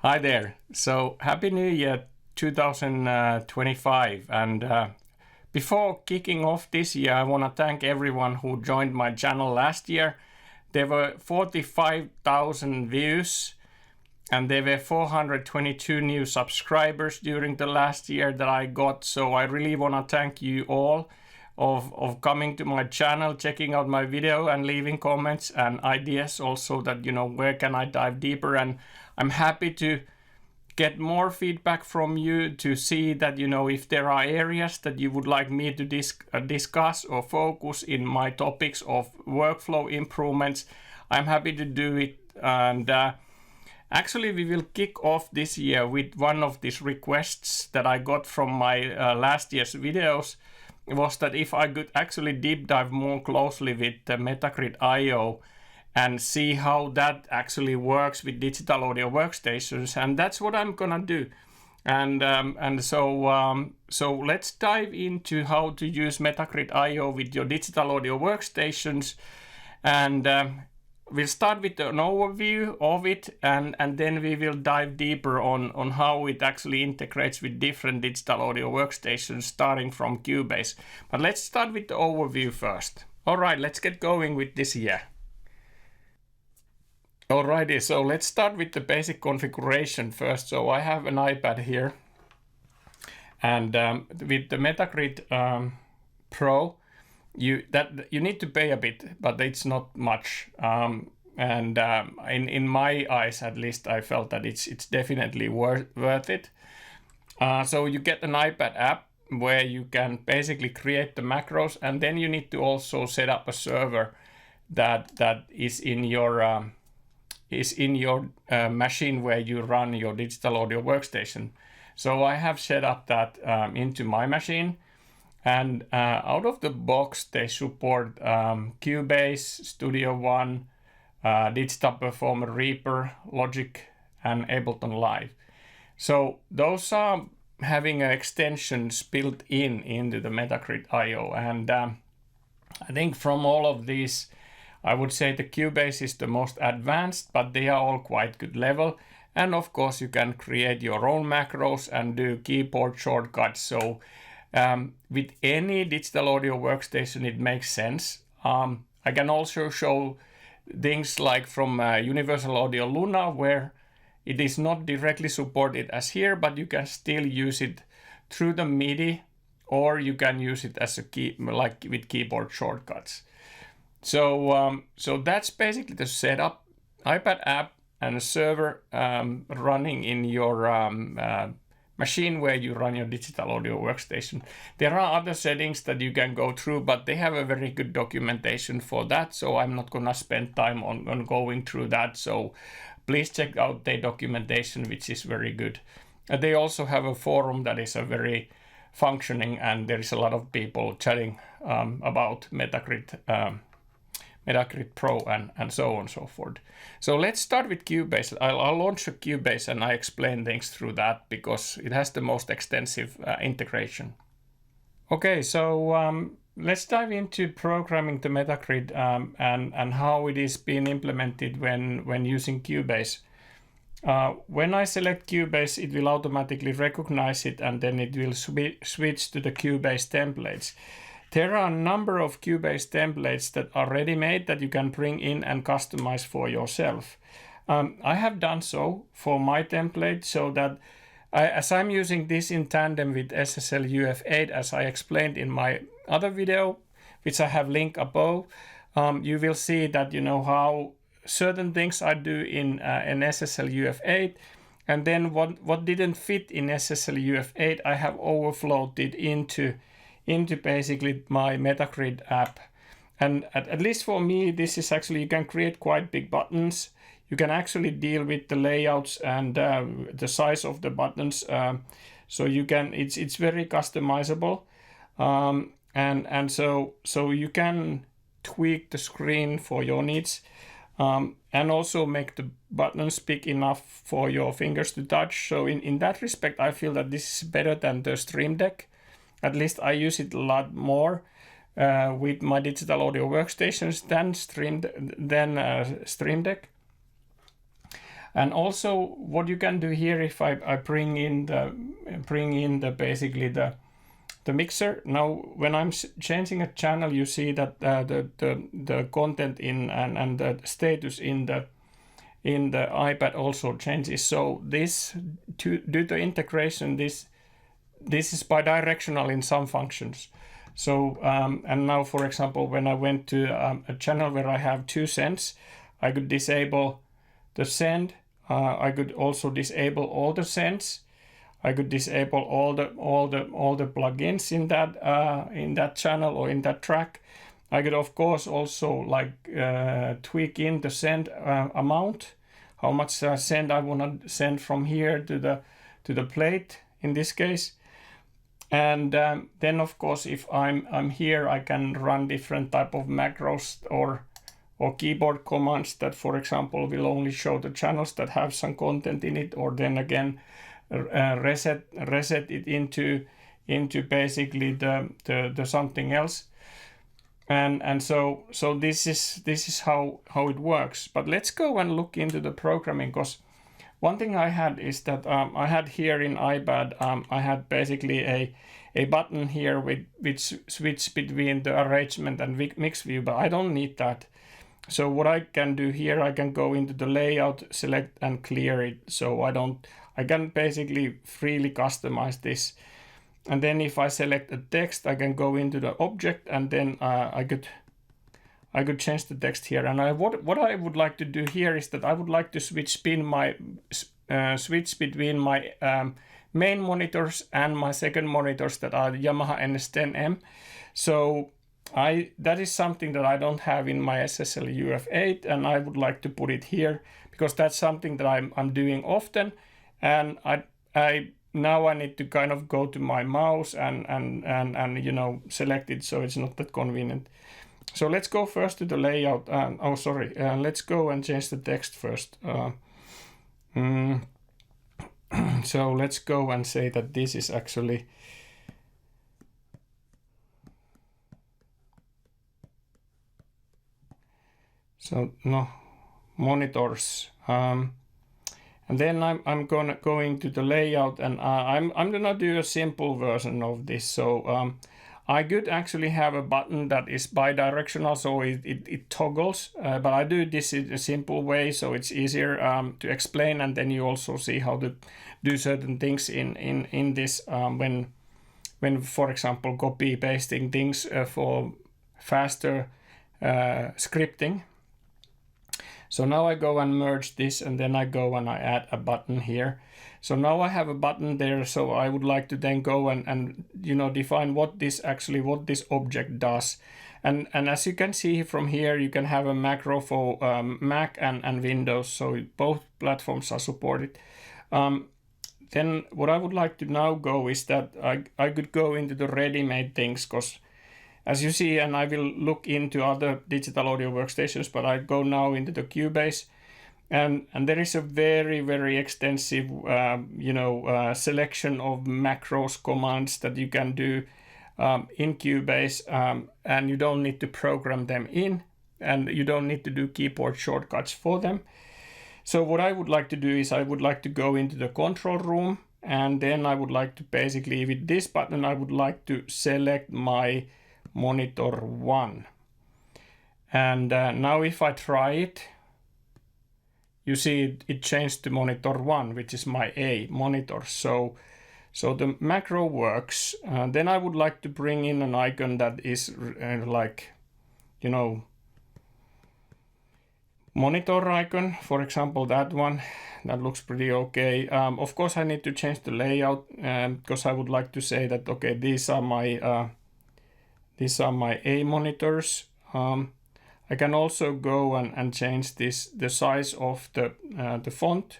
Hi there. So happy New Year 2025. And before kicking off this year, I want to thank everyone who joined my channel last year. There were 45,000 views and there were 422 new subscribers during the last year that I got. So I really want to thank you all of coming to my channel, checking out my video and leaving comments and ideas also that, where can I dive deeper. And I'm happy to get more feedback from you to see that, if there are areas that you would like me to discuss or focus in my topics of workflow improvements, I'm happy to do it. And actually, we will kick off this year with one of these requests that I got from my last year's videos. Was that if I could actually deep dive more closely with the MetaGrid IO and see how that actually works with digital audio workstations, and that's what I'm gonna do. So let's dive into how to use MetaGrid IO with your digital audio workstations, and we'll start with an overview of it, and then we will dive deeper on how it actually integrates with different digital audio workstations starting from Cubase. But let's start with the overview first. All right, let's get going with this year. Alrighty, so let's start with the basic configuration first. So I have an iPad here, and with the MetaGrid Pro, you need to pay a bit, but it's not much. In my eyes, at least, I felt that it's definitely worth it. So you get an iPad app where you can basically create the macros, and then you need to also set up a server that is in your machine where you run your digital audio workstation. So I have set up that into my machine. And out of the box, they support Cubase, Studio One, Digital Performer Reaper, Logic, and Ableton Live. So those are having extensions built into the MetaGrid IO. And I think from all of these, I would say the Cubase is the most advanced, but they are all quite good level. And of course, you can create your own macros and do keyboard shortcuts. So with any digital audio workstation, it makes sense. I can also show things like from Universal Audio Luna, where it is not directly supported as here, but you can still use it through the MIDI, or you can use it as a key, like with keyboard shortcuts. So that's basically the setup: iPad app and a server running in your machine where you run your digital audio workstation. There are other settings that you can go through, but they have a very good documentation for that, so I'm not gonna spend time on going through that. So please check out their documentation, which is very good. They also have a forum that is a very functioning, and there is a lot of people chatting about MetaGrid Pro and so on and so forth. So let's start with Cubase. I'll launch a Cubase and I explain things through that because it has the most extensive integration. Okay, so let's dive into programming the MetaGrid and how it is being implemented when using Cubase. When I select Cubase, it will automatically recognize it, and then it will switch to the Cubase templates. There are a number of Cubase templates that are ready-made that you can bring in and customize for yourself. I have done so for my template, so that as I'm using this in tandem with SSL UF8, as I explained in my other video, which I have linked above, you will see that how certain things I do in SSL UF8, and then what didn't fit in SSL UF8, I have overflowed it into basically my MetaGrid app. And at least for me, this is actually, you can create quite big buttons. You can actually deal with the layouts and the size of the buttons. So you can, it's very customizable. And so you can tweak the screen for your needs, and also make the buttons big enough for your fingers to touch. So in that respect, I feel that this is better than the Stream Deck. At least I use it a lot more with my digital audio workstations than Stream Deck. And also what you can do here, if I bring in the basically the mixer. Now when I'm changing a channel, you see that the content in and the status in the iPad also changes. So this, due to integration, this is bidirectional in some functions. So and now, for example, when I went to a channel where I have 2 sends, I could disable the send. I could also disable all the sends. I could disable all the plugins in that channel or in that track. I could of course also like tweak in the send amount, how much send I want to send from here to the plate in this case. And then of course, if I'm here, I can run different type of macros or keyboard commands that, for example, will only show the channels that have some content in it, or then again reset it into basically the something else. And so this is how it works. But let's go and look into the programming, because one thing I had is that I had here in iPad, I had basically a button here which switch between the arrangement and mix view, but I don't need that. So what I can do here, I can go into the layout, select and clear it. So I can basically freely customize this. And then if I select a text, I can go into the object, and then I could change the text here. And what I would like to do here is that I would like to switch between my main monitors and my second monitors that are Yamaha NS10M. So that is something that I don't have in my SSL UF8, and I would like to put it here because that's something that I'm doing often. And now I need to kind of go to my mouse and you know, select it, so it's not that convenient. So let's go first to the layout. Let's go and change the text first. So let's go and say that this is actually monitors. And then I'm going to the layout, and I'm gonna do a simple version of this. So I could actually have a button that is bidirectional, so it toggles, but I do this in a simple way, so it's easier to explain, and then you also see how to do certain things in this when for example copy pasting things for faster scripting. So now I go and merge this, and then I go and I add a button here. So now I have a button there, so I would like to then go and you know, define what this object does. And as you can see from here, you can have a macro for Mac and Windows, so both platforms are supported. Then what I would like to now go is that I could go into the ready-made things, because as you see, and I will look into other digital audio workstations, but I go now into the Cubase, and there is a very, very extensive selection of macros commands that you can do in Cubase, and you don't need to program them in, and you don't need to do keyboard shortcuts for them. So what I would like to do is I would like to go into the control room, and then I would like to basically, with this button, I would like to select my monitor 1. And now if I try it, you see it changed to monitor 1, which is my A monitor. So the macro works. Then I would like to bring in an icon that is like, you know, monitor icon, for example, that one. That looks pretty okay. Of course, I need to change the layout because I would like to say that, okay, these are my A monitors. I can also go and change the size of the font,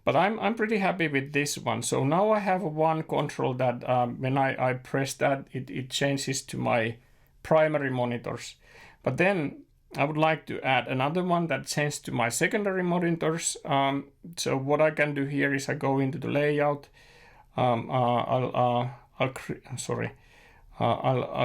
but I'm pretty happy with this one. So now I have one control that when I press that, it changes to my primary monitors. But then I would like to add another one that changes to my secondary monitors. So what I can do here is I go into the layout. I'll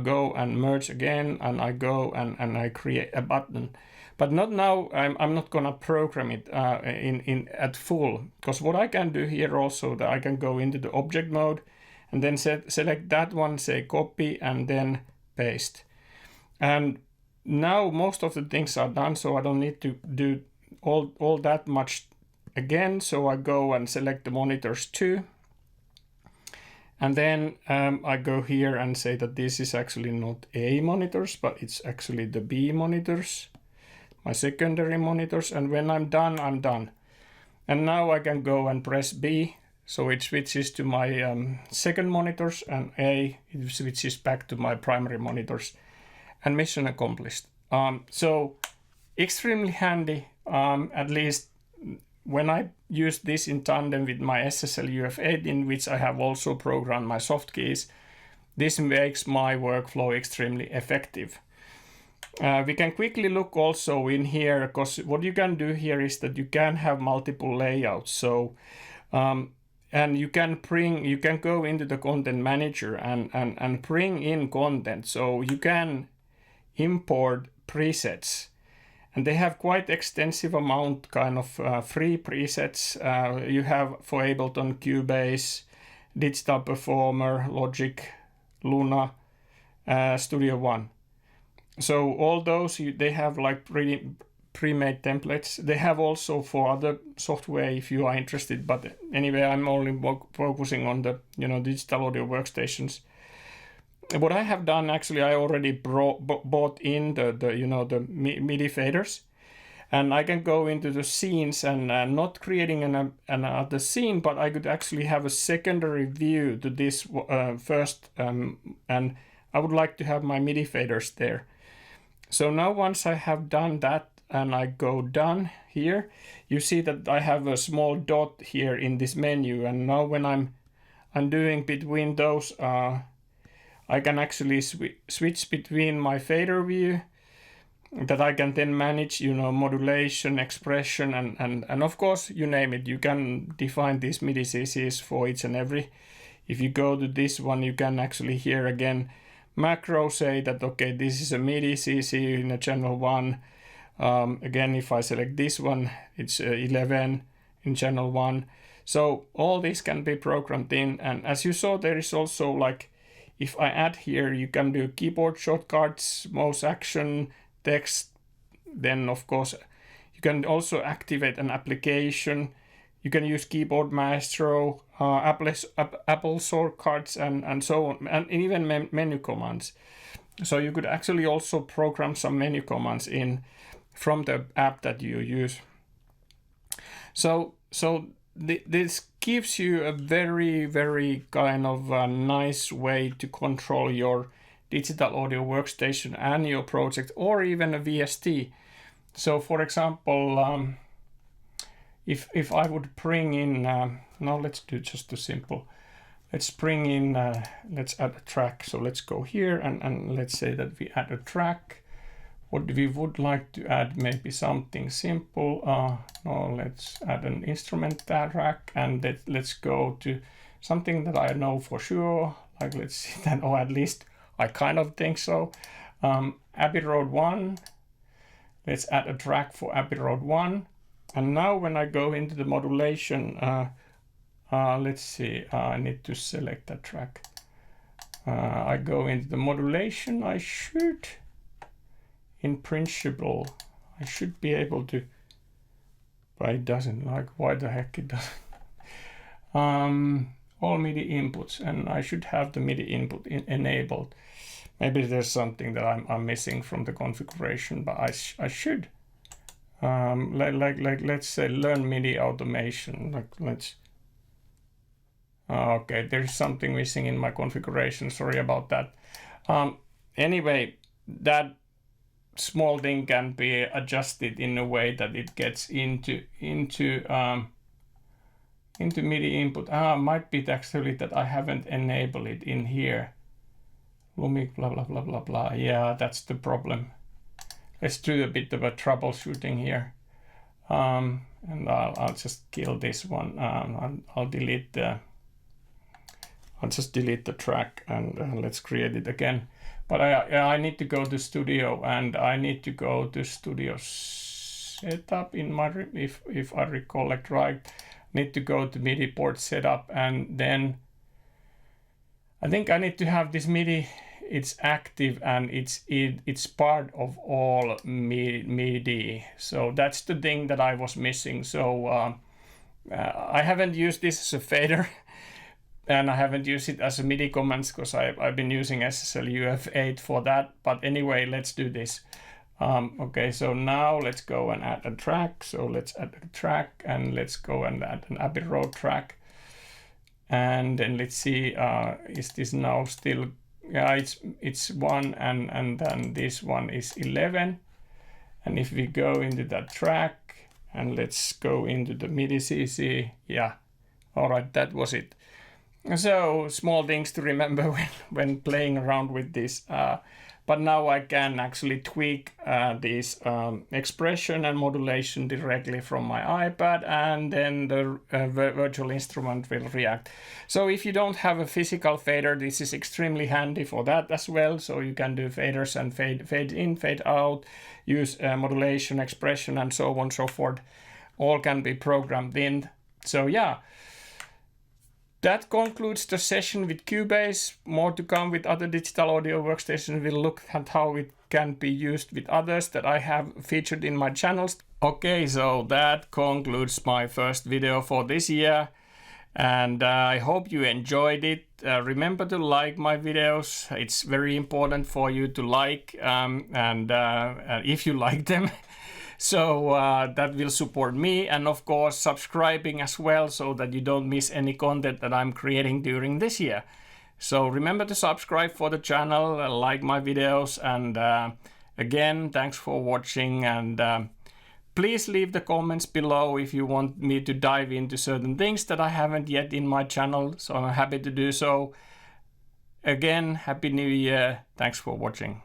go and merge again, and I go and I create a button. But not now. I'm not gonna program it in at full, because what I can do here also, that I can go into the object mode and then select that one, say copy, and then paste. And now most of the things are done, so I don't need to do all that much again. So I go and select the monitors too. And then I go here and say that this is actually not A monitors, but it's actually the B monitors, my secondary monitors. And when I'm done, I'm done. And now I can go and press B. So it switches to my second monitors, and A, it switches back to my primary monitors, and mission accomplished. So extremely handy, at least when I use this in tandem with my SSL UF8, in which I have also programmed my soft keys. This makes my workflow extremely effective. We can quickly look also in here, because what you can do here is that you can have multiple layouts. So and you can go into the content manager and bring in content. So you can import presets, and they have quite extensive amount kind of free presets. You have for Ableton, Cubase, Digital Performer, Logic, Luna, Studio One. So all those, they have like pre-made templates. They have also for other software if you are interested, but anyway, I'm only focusing on the digital audio workstations. What I have done, actually, I already bought in the MIDI faders, and I can go into the scenes and not creating another scene, but I could actually have a secondary view to this first, and I would like to have my MIDI faders there. So now once I have done that and I go done here, you see that I have a small dot here in this menu, and now when I'm doing between those, I can actually switch between my fader view that I can then manage, modulation, expression, and of course, you name it. You can define these MIDI CCs for each and every. If you go to this one, you can actually here again macro say that, okay, this is a MIDI CC in a channel 1. Again, if I select this one, it's 11 in channel 1. So all this can be programmed in, and as you saw, there is also like, if I add here, you can do keyboard shortcuts, mouse action, text. Then of course, you can also activate an application. You can use Keyboard Maestro, Apple shortcuts, and so on, and even menu commands. So you could actually also program some menu commands in from the app that you use. So this gives you a very, very kind of nice way to control your digital audio workstation and your project, or even a VST. So for example, if I would bring in, now let's do just a simple, let's bring in, let's add a track. So let's go here and let's say that we add a track. What we would like to add, maybe something simple. No, let's add an instrument track, and let's go to something that I know for sure. Like let's see that, or at least I kind of think so. Abbey Road 1. Let's add a track for Abbey Road 1. And now when I go into the modulation, let's see, I need to select that track. I go into the modulation. I should, in principle, I should be able to, but it doesn't. Like, why the heck it doesn't? All MIDI inputs, and I should have the MIDI input enabled. Maybe there's something that I'm missing from the configuration, but I should. Let's say learn MIDI automation. Like let's. Okay, there's something missing in my configuration. Sorry about that. Anyway, that small thing can be adjusted in a way that it gets into MIDI input. Might be actually that I haven't enabled it in here. Lumik, blah blah blah blah blah. Yeah, that's the problem. Let's do a bit of a troubleshooting here, and I'll just kill this one. I'll delete the. I'll just delete the track and let's create it again. But I need to go to studio, and I need to go to studio setup in my, if I recollect right, need to go to MIDI port setup, and then I think I need to have this MIDI, it's active and it's part of all MIDI. So that's the thing that I was missing. So I haven't used this as a fader and I haven't used it as a MIDI commands because I've been using SSL UF8 for that. But anyway, let's do this. Okay, so now let's go and add a track. So let's add a track and let's go and add an Abbey Road track. And then let's see, is this now still, yeah, it's 1 and then this one is 11. And if we go into that track and let's go into the MIDI CC, yeah, all right, that was it. So small things to remember when playing around with this. But now I can actually tweak this expression and modulation directly from my iPad, and then the virtual instrument will react. So if you don't have a physical fader, this is extremely handy for that as well. So you can do faders and fade in, fade out, use modulation, expression, and so on and so forth. All can be programmed in. So yeah. That concludes the session with Cubase. More to come with other digital audio workstations. We'll look at how it can be used with others that I have featured in my channels. Okay, so that concludes my first video for this year. And I hope you enjoyed it. Remember to like my videos. It's very important for you to like and if you like them. So that will support me, and of course subscribing as well so that you don't miss any content that I'm creating during this year. So remember to subscribe for the channel, like my videos, and again, thanks for watching, and please leave the comments below if you want me to dive into certain things that I haven't yet in my channel, so I'm happy to do so. Again, Happy New Year, thanks for watching.